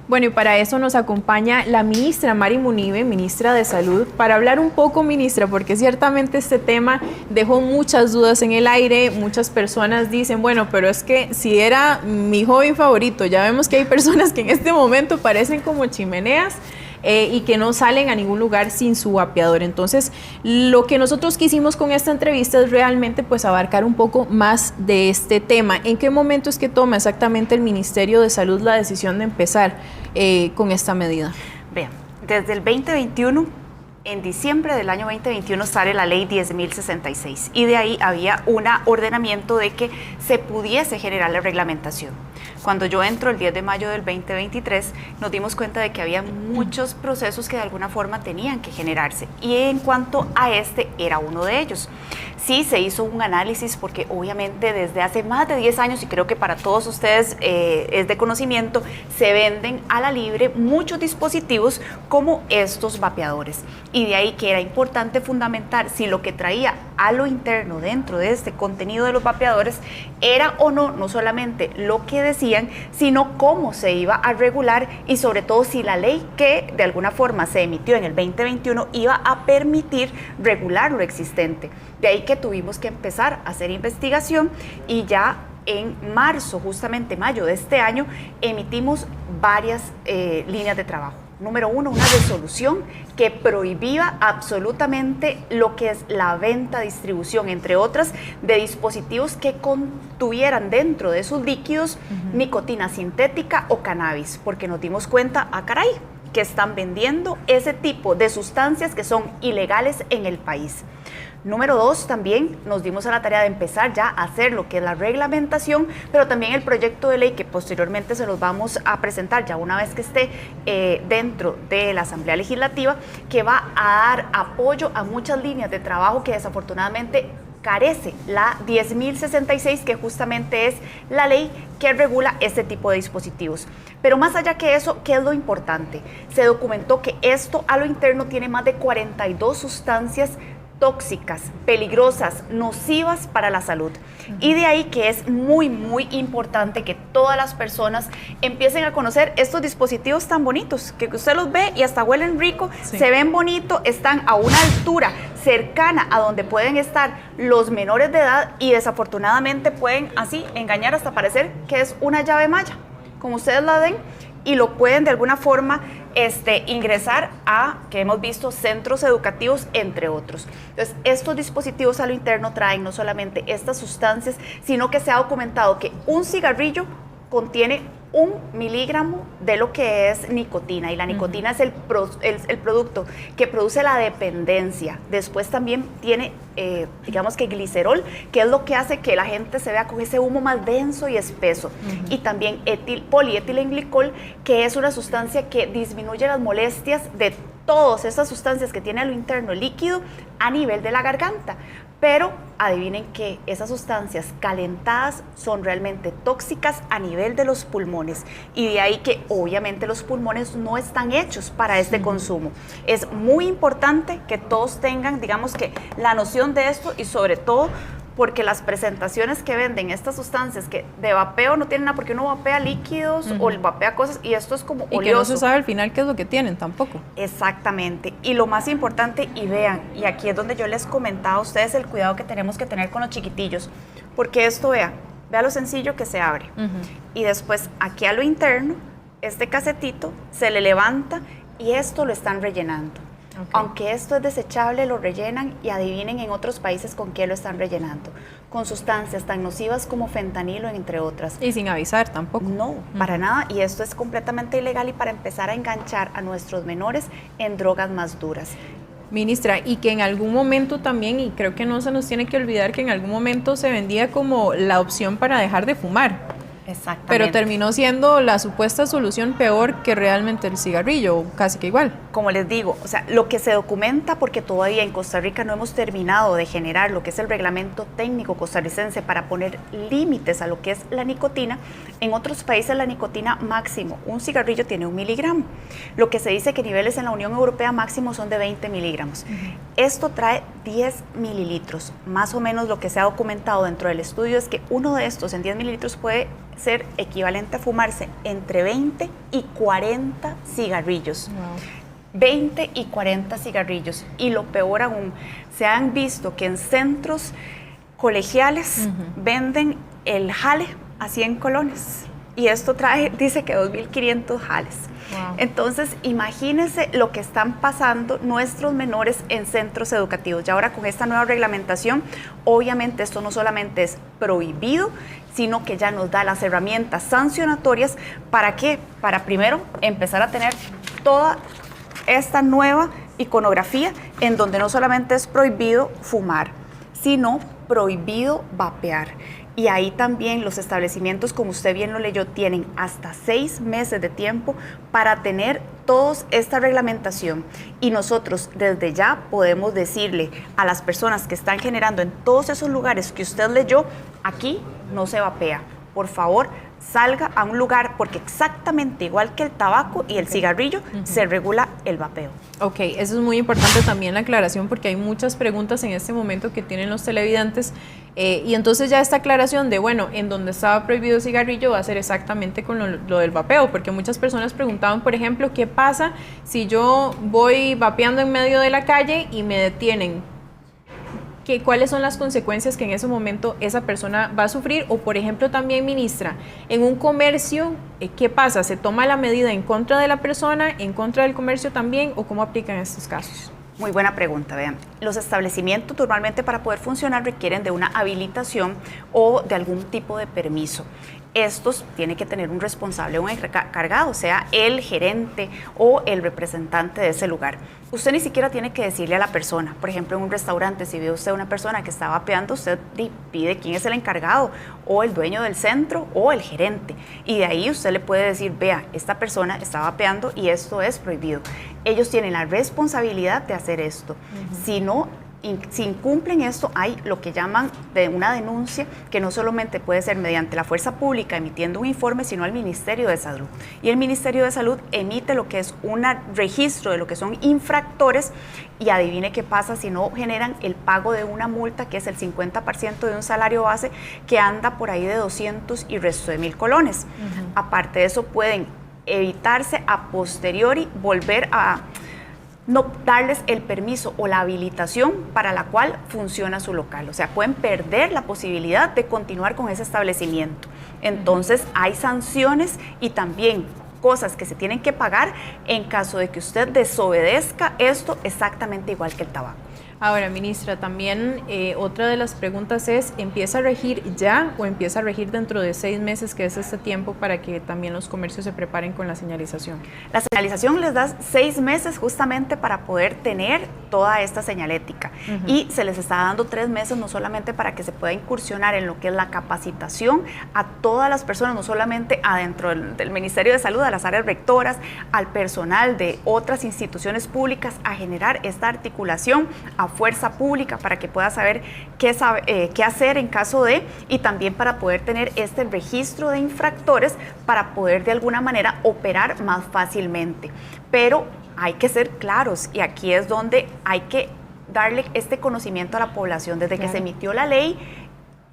Bueno, y para eso nos acompaña la ministra Mari Munive, ministra de Salud, para hablar un poco, ministra, porque ciertamente este tema dejó muchas dudas en el aire. Muchas personas dicen, bueno, pero es que si era mi hobby favorito, ya vemos que hay personas que en este momento parecen como chimeneas, y que no salen a ningún lugar sin su vapeador. Entonces, lo que nosotros quisimos con esta entrevista es realmente pues abarcar un poco más de este tema. ¿En qué momento es que toma exactamente el Ministerio de Salud la decisión de empezar con esta medida? Vean, desde el 2021, en diciembre del año 2021 sale la ley 10.066 y de ahí había un ordenamiento de que se pudiese generar la reglamentación. Cuando yo entro el 10 de mayo del 2023, nos dimos cuenta de que había muchos procesos que de alguna forma tenían que generarse y en cuanto a este era uno de ellos. Sí, se hizo un análisis porque obviamente desde hace más de 10 años, y creo que para todos ustedes es de conocimiento, se venden a la libre muchos dispositivos como estos vapeadores. Y de ahí que era importante fundamentar si lo que traía a lo interno dentro de este contenido de los vapeadores era o no, no solamente lo que decían, sino cómo se iba a regular y sobre todo si la ley que de alguna forma se emitió en el 2021 iba a permitir regular lo existente. De ahí que tuvimos que empezar a hacer investigación y ya en marzo, justamente mayo de este año, emitimos varias líneas de trabajo. Número uno, una resolución que prohibía absolutamente lo que es la venta, distribución, entre otras, de dispositivos que contuvieran dentro de sus líquidos nicotina sintética o cannabis, porque nos dimos cuenta, caray, que están vendiendo ese tipo de sustancias que son ilegales en el país. Número dos, también nos dimos a la tarea de empezar ya a hacer lo que es la reglamentación, pero también el proyecto de ley que posteriormente se los vamos a presentar ya una vez que esté dentro de la Asamblea Legislativa, que va a dar apoyo a muchas líneas de trabajo que desafortunadamente carece la 10.066, que justamente es la ley que regula este tipo de dispositivos. Pero más allá que eso, ¿qué es lo importante? Se documentó que esto a lo interno tiene más de 42 sustancias tóxicas, peligrosas, nocivas para la salud. Y de ahí que es muy, muy importante que todas las personas empiecen a conocer estos dispositivos tan bonitos, que usted los ve y hasta huelen rico, sí, se ven bonitos, están a una altura cercana a donde pueden estar los menores de edad y desafortunadamente pueden así engañar hasta parecer que es una llave malla, como ustedes la ven, y lo pueden de alguna forma ingresar a, que hemos visto, centros educativos, entre otros. Entonces, estos dispositivos a lo interno traen no solamente estas sustancias, sino que se ha documentado que un cigarrillo contiene 1 miligramo de lo que es nicotina, y la nicotina es el producto que produce la dependencia. Después también tiene, digamos que glicerol, que es lo que hace que la gente se vea con ese humo más denso y espeso. Y también polietilenglicol, que es una sustancia que disminuye las molestias de todas esas sustancias que tiene a lo interno el líquido a nivel de la garganta. Pero adivinen que esas sustancias calentadas son realmente tóxicas a nivel de los pulmones, y de ahí que obviamente los pulmones no están hechos para este consumo. Es muy importante que todos tengan, digamos que, la noción de esto, y sobre todo porque las presentaciones que venden estas sustancias que de vapeo no tienen nada, porque uno vapea líquidos o vapea cosas, y esto es como oleoso. Y que no se sabe al final qué es lo que tienen tampoco. Exactamente. Y lo más importante, y vean, y aquí es donde yo les comentaba a ustedes el cuidado que tenemos que tener con los chiquitillos, porque esto, vea lo sencillo que se abre. Y después aquí a lo interno, este casetito se le levanta y esto lo están rellenando. Okay. Aunque esto es desechable, lo rellenan, y adivinen en otros países con qué lo están rellenando. Con sustancias tan nocivas como fentanilo, entre otras. Y sin avisar tampoco. No, para nada. Y esto es completamente ilegal, y para empezar a enganchar a nuestros menores en drogas más duras. Ministra, y que en algún momento también, y creo que no se nos tiene que olvidar, que en algún momento se vendía como la opción para dejar de fumar. Exactamente. Pero terminó siendo la supuesta solución peor que realmente el cigarrillo, casi que igual. Como les digo, o sea, lo que se documenta, porque todavía en Costa Rica no hemos terminado de generar lo que es el reglamento técnico costarricense para poner límites a lo que es la nicotina. En otros países la nicotina máximo, un cigarrillo tiene 1 miligramo. Lo que se dice que niveles en la Unión Europea máximo son de 20 miligramos. Esto trae 10 mililitros. Más o menos lo que se ha documentado dentro del estudio es que uno de estos en 10 mililitros puede ser equivalente a fumarse entre 20 y 40 cigarrillos. Wow. 20 y 40 cigarrillos. Y lo peor aún, se han visto que en centros colegiales venden el jale a 100 colones. Y esto trae, dice que 2.500 jales. Wow. Entonces, imagínense lo que están pasando nuestros menores en centros educativos. Y ahora con esta nueva reglamentación, obviamente esto no solamente es prohibido, sino que ya nos da las herramientas sancionatorias. ¿Para qué? Para primero empezar a tener toda esta nueva iconografía en donde no solamente es prohibido fumar, sino prohibido vapear. Y ahí también los establecimientos, como usted bien lo leyó, tienen hasta 6 meses de tiempo para tener toda esta reglamentación. Y nosotros desde ya podemos decirle a las personas que están generando en todos esos lugares que usted leyó, aquí no se vapea. Por favor, salga a un lugar, porque exactamente igual que el tabaco y el cigarrillo, se regula el vapeo. Ok, eso es muy importante también la aclaración, porque hay muchas preguntas en este momento que tienen los televidentes, y entonces ya esta aclaración de, bueno, en donde estaba prohibido el cigarrillo va a ser exactamente con lo del vapeo, porque muchas personas preguntaban, por ejemplo, ¿qué pasa si yo voy vapeando en medio de la calle y me detienen? ¿Cuáles son las consecuencias que en ese momento esa persona va a sufrir? O, por ejemplo, también, ministra, en un comercio, ¿qué pasa? ¿Se toma la medida en contra de la persona, en contra del comercio también, o cómo aplican estos casos? Muy buena pregunta, vean. Los establecimientos normalmente para poder funcionar requieren de una habilitación o de algún tipo de permiso. Estos tienen que tener un responsable, un encargado, sea el gerente o el representante de ese lugar. Usted ni siquiera tiene que decirle a la persona, por ejemplo, en un restaurante, si ve usted una persona que está vapeando, usted pide quién es el encargado, o el dueño del centro, o el gerente. Y de ahí usted le puede decir, vea, esta persona está vapeando y esto es prohibido. Ellos tienen la responsabilidad de hacer esto. Si no, si incumplen esto, hay lo que llaman de una denuncia, que no solamente puede ser mediante la fuerza pública emitiendo un informe, sino al Ministerio de Salud. Y el Ministerio de Salud emite lo que es un registro de lo que son infractores, y adivine qué pasa si no generan el pago de una multa, que es el 50% de un salario base, que anda por ahí de 200 y resto de 1.000 colones. Aparte de eso, pueden evitarse a posteriori volver a no darles el permiso o la habilitación para la cual funciona su local. O sea, pueden perder la posibilidad de continuar con ese establecimiento. Entonces, hay sanciones y también cosas que se tienen que pagar en caso de que usted desobedezca esto, exactamente igual que el tabaco. Ahora, ministra, también otra de las preguntas es, ¿empieza a regir ya o empieza a regir dentro de 6 meses, que es este tiempo para que también los comercios se preparen con la señalización? La señalización les da 6 meses justamente para poder tener toda esta señalética, y se les está dando 3 meses no solamente para que se pueda incursionar en lo que es la capacitación a todas las personas, no solamente adentro del Ministerio de Salud, a las áreas rectoras, al personal de otras instituciones públicas, a generar esta articulación a fuerza pública para que pueda saber qué hacer en caso de, y también para poder tener este registro de infractores para poder de alguna manera operar más fácilmente. Pero hay que ser claros, y aquí es donde hay que darle este conocimiento a la población. Desde que se emitió la ley,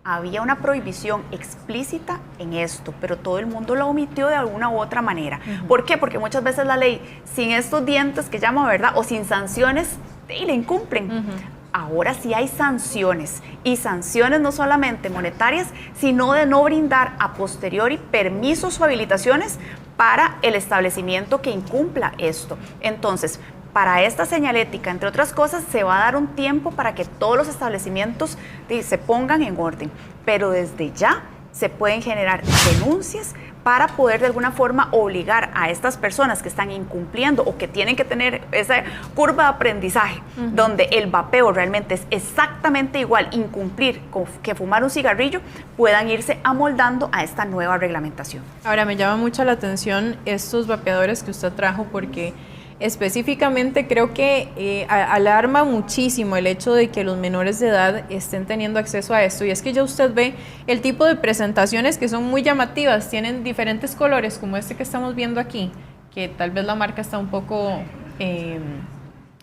había una prohibición explícita en esto, pero todo el mundo la omitió de alguna u otra manera. ¿Por qué? Porque muchas veces la ley, sin estos dientes que llama, ¿verdad?, o sin sanciones, y la incumplen. Ahora sí hay sanciones, y sanciones no solamente monetarias, sino de no brindar a posteriori permisos o habilitaciones para el establecimiento que incumpla esto. Entonces, para esta señalética, entre otras cosas, se va a dar un tiempo para que todos los establecimientos se pongan en orden, pero desde ya se pueden generar denuncias para poder de alguna forma obligar a estas personas que están incumpliendo o que tienen que tener esa curva de aprendizaje, donde el vapeo realmente es exactamente igual incumplir que fumar un cigarrillo, puedan irse amoldando a esta nueva reglamentación. Ahora, me llama mucho la atención estos vapeadores que usted trajo, porque específicamente creo que alarma muchísimo el hecho de que los menores de edad estén teniendo acceso a esto. Y es que ya usted ve el tipo de presentaciones que son muy llamativas, tienen diferentes colores como este que estamos viendo aquí, que tal vez la marca está un poco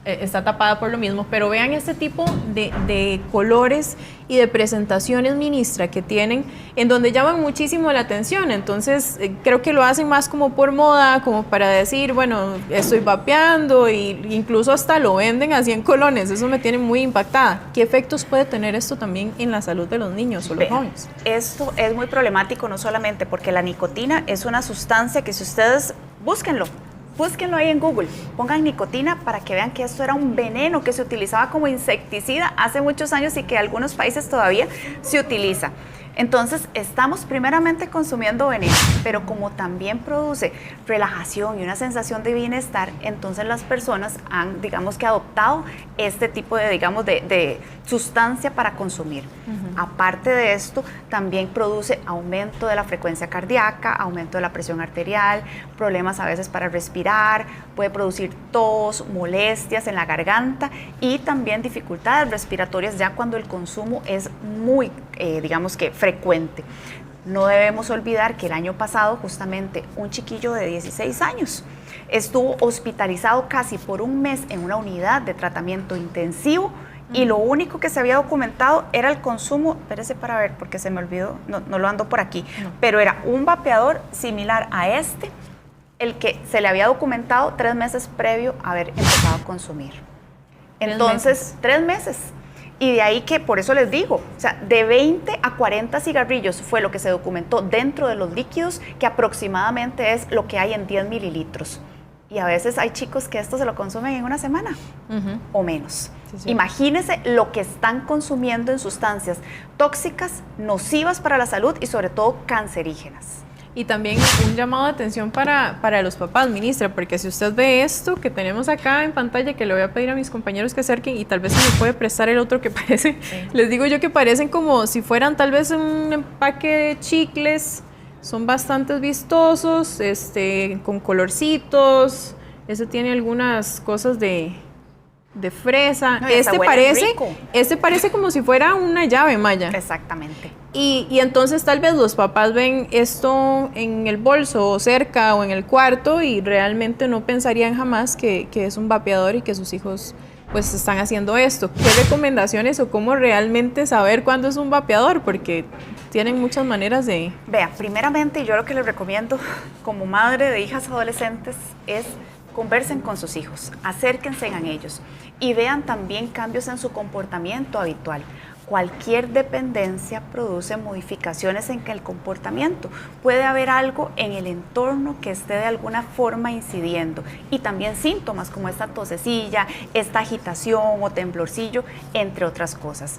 está tapada por lo mismo, pero vean este tipo de colores y de presentaciones, ministra, que tienen, en donde llaman muchísimo la atención. Entonces, creo que lo hacen más como por moda, como para decir, bueno, estoy vapeando, e incluso hasta lo venden así en colones. Eso me tiene muy impactada. ¿Qué efectos puede tener esto también en la salud de los niños o los jóvenes? Esto es muy problemático, no solamente porque la nicotina es una sustancia que, si ustedes búsquenlo ahí en Google, pongan nicotina para que vean que esto era un veneno que se utilizaba como insecticida hace muchos años y que en algunos países todavía se utiliza. Entonces, estamos primeramente consumiendo veneno, pero como también produce relajación y una sensación de bienestar, entonces las personas han, digamos que, adoptado este tipo de, digamos, de sustancia para consumir. Aparte de esto, también produce aumento de la frecuencia cardíaca, aumento de la presión arterial, problemas a veces para respirar, puede producir tos, molestias en la garganta y también dificultades respiratorias ya cuando el consumo es muy, digamos que, frecuente. No debemos olvidar que el año pasado justamente un chiquillo de 16 años estuvo hospitalizado casi por un mes en una unidad de tratamiento intensivo y lo único que se había documentado era el consumo, espérese para ver porque se me olvidó, no lo ando por aquí, pero era un vapeador similar a este, el que se le había documentado 3 meses previo a haber empezado a consumir. Entonces, 3 meses. Y de ahí que, por eso les digo, o sea, de 20 a 40 cigarrillos fue lo que se documentó dentro de los líquidos, que aproximadamente es lo que hay en 10 mililitros. Y a veces hay chicos que esto se lo consumen en una semana o menos. Sí. Imagínense lo que están consumiendo en sustancias tóxicas, nocivas para la salud y sobre todo cancerígenas. Y también un llamado de atención para los papás, ministra, porque si usted ve esto que tenemos acá en pantalla, que le voy a pedir a mis compañeros que acerquen y tal vez se me puede prestar el otro que parece, les digo yo que parecen como si fueran tal vez un empaque de chicles, son bastante vistosos, con colorcitos, ese tiene algunas cosas de fresa. No, este parece como si fuera una llave, Maya. Exactamente. Y entonces tal vez los papás ven esto en el bolso o cerca o en el cuarto y realmente no pensarían jamás que es un vapeador y que sus hijos pues están haciendo esto. ¿Qué recomendaciones o cómo realmente saber cuándo es un vapeador? Porque tienen muchas maneras de... Vea, primeramente yo lo que les recomiendo como madre de hijas adolescentes es conversen con sus hijos, acérquense a ellos y vean también cambios en su comportamiento habitual. Cualquier dependencia produce modificaciones en el comportamiento. Puede haber algo en el entorno que esté de alguna forma incidiendo y también síntomas como esta tosecilla, esta agitación o temblorcillo, entre otras cosas.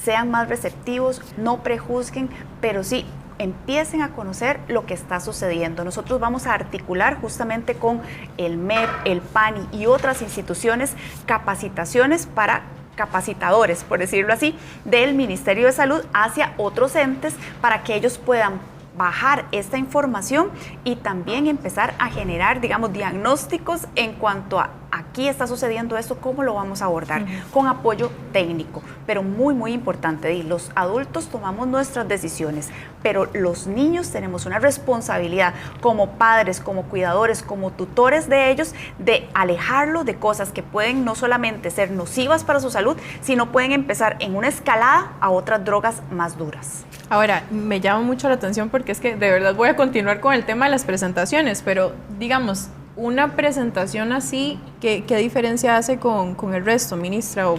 Sean más receptivos, no prejuzguen, pero sí empiecen a conocer lo que está sucediendo. Nosotros vamos a articular justamente con el MEP, el PANI y otras instituciones capacitaciones para capacitadores, por decirlo así, del Ministerio de Salud hacia otros entes para que ellos puedan bajar esta información y también empezar a generar, digamos, diagnósticos en cuanto a aquí está sucediendo esto, cómo lo vamos a abordar, con apoyo técnico. Pero muy, muy importante, los adultos tomamos nuestras decisiones, pero los niños tenemos una responsabilidad como padres, como cuidadores, como tutores de ellos, de alejarlo de cosas que pueden no solamente ser nocivas para su salud, sino pueden empezar en una escalada a otras drogas más duras. Ahora, me llama mucho la atención porque es que de verdad voy a continuar con el tema de las presentaciones, pero digamos, una presentación así, ¿qué diferencia hace con el resto, ministra? O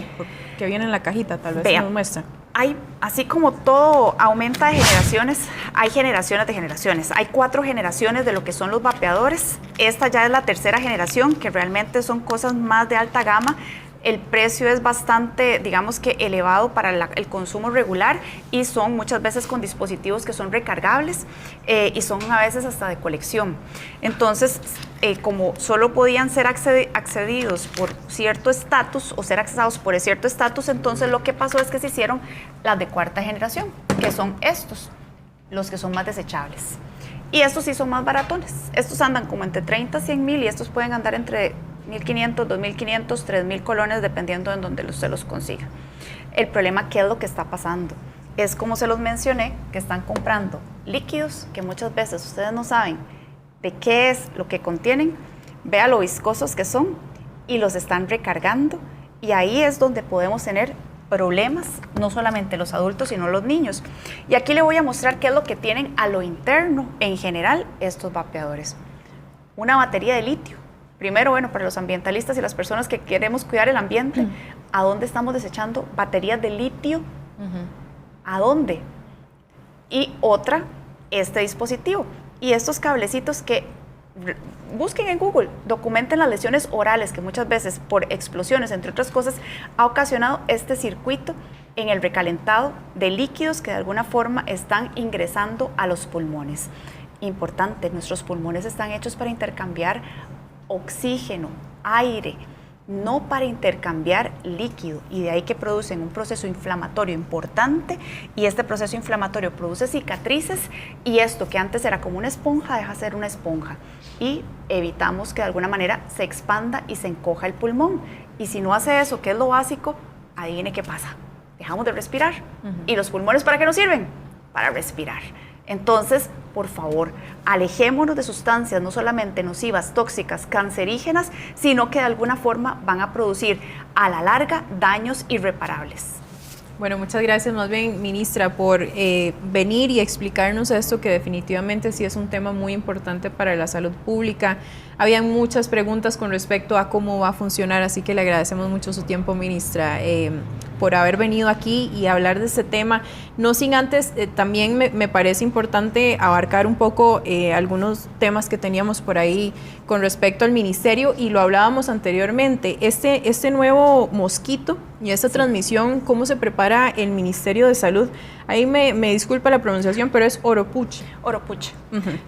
que viene en la cajita, tal vez nos muestra. Hay, así como todo aumenta de generaciones, hay generaciones de generaciones. Hay 4 generaciones de lo que son los vapeadores. Esta ya es la 3ª generación, que realmente son cosas más de alta gama. El precio es bastante, digamos que elevado para el consumo regular y son muchas veces con dispositivos que son recargables y son a veces hasta de colección. Entonces, como solo podían ser accedidos por cierto estatus o ser accesados por cierto estatus, entonces lo que pasó es que se hicieron las de 4ª generación, que son estos, los que son más desechables. Y estos sí son más baratones. Estos andan como entre 30 a 100 mil y estos pueden andar entre 1.500, 2.500, 3.000 colones, dependiendo en donde usted los consiga. El problema, ¿qué es lo que está pasando? Es como se los mencioné, que están comprando líquidos que muchas veces ustedes no saben de qué es lo que contienen, vea lo viscosos que son y los están recargando, y ahí es donde podemos tener problemas, no solamente los adultos, sino los niños. Y aquí le voy a mostrar qué es lo que tienen a lo interno, en general, estos vapeadores. Una batería de litio. Primero, bueno, para los ambientalistas y las personas que queremos cuidar el ambiente, ¿a dónde estamos desechando baterías de litio? ¿A dónde? Y otra, este dispositivo. Y estos cablecitos que busquen en Google, documenten las lesiones orales que muchas veces por explosiones, entre otras cosas, ha ocasionado este circuito en el recalentado de líquidos que de alguna forma están ingresando a los pulmones. Importante, nuestros pulmones están hechos para intercambiar oxígeno, aire, no para intercambiar líquido, y de ahí que producen un proceso inflamatorio importante, y este proceso inflamatorio produce cicatrices, y esto que antes era como una esponja deja de ser una esponja, y evitamos que de alguna manera se expanda y se encoja el pulmón. Y si no hace eso, que es lo básico, adivine qué pasa, dejamos de respirar. ¿Y los pulmones para qué nos sirven? Para respirar. Entonces, por favor, alejémonos de sustancias no solamente nocivas, tóxicas, cancerígenas, sino que de alguna forma van a producir a la larga daños irreparables. Bueno, muchas gracias más bien, ministra, por venir y explicarnos esto, que definitivamente sí es un tema muy importante para la salud pública. Habían muchas preguntas con respecto a cómo va a funcionar, así que le agradecemos mucho su tiempo, ministra, por haber venido aquí y hablar de este tema. No sin antes, también me parece importante abarcar un poco algunos temas que teníamos por ahí con respecto al ministerio, y lo hablábamos anteriormente. Este nuevo mosquito y esta transmisión, ¿cómo se prepara el Ministerio de Salud? Ahí me disculpa la pronunciación, pero es Oropouche. Oropouche,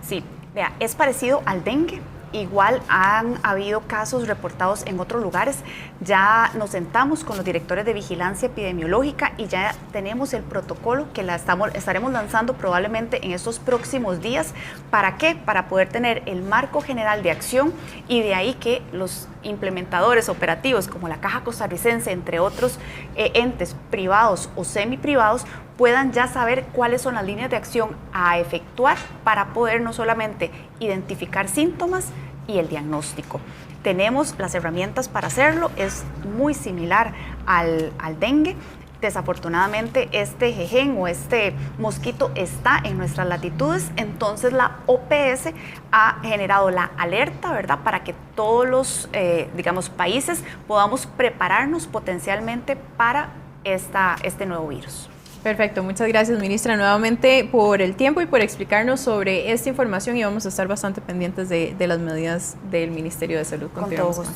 sí. Vea, es parecido al dengue. Igual han habido casos reportados en otros lugares. Ya nos sentamos con los directores de vigilancia epidemiológica y ya tenemos el protocolo que estaremos lanzando probablemente en estos próximos días. ¿Para qué? Para poder tener el marco general de acción, y de ahí que los implementadores operativos como la Caja Costarricense, entre otros entes privados o semiprivados, puedan ya saber cuáles son las líneas de acción a efectuar para poder no solamente identificar síntomas y el diagnóstico. Tenemos las herramientas para hacerlo, es muy similar al dengue. Desafortunadamente este jejen o este mosquito está en nuestras latitudes, entonces la OPS ha generado la alerta, ¿verdad?, para que todos los países podamos prepararnos potencialmente para este nuevo virus. Perfecto, muchas gracias, ministra, nuevamente por el tiempo y por explicarnos sobre esta información, y vamos a estar bastante pendientes de las medidas del Ministerio de Salud. Con todo gusto.